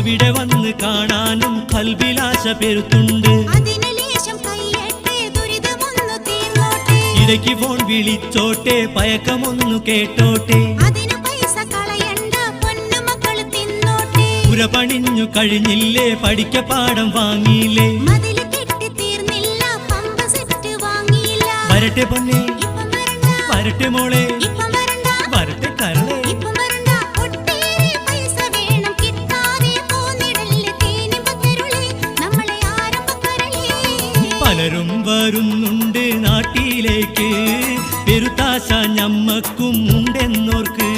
അവിടെ വന്ന് കാണാനും കൽബിലാശ പെരുത്തുണ്ട്. ഇടയ്ക്ക് ഫോൺ വിളിച്ചോട്ടെ, പയക്കമൊന്നു കേട്ടോട്ടെ. പുര പണിഞ്ഞു കഴിഞ്ഞില്ലേ, പഠിക്ക പാഠം വാങ്ങിയില്ലേ. വരട്ടെ പൊന്നെ, വരട്ടെ മോളെ, വരട്ടെ കരളെ. പലരും വരുന്നുണ്ട് നാട്ടിലേക്ക്, പെരുത്താശ ഞമ്മക്കും ഉണ്ടെന്നോർക്ക്.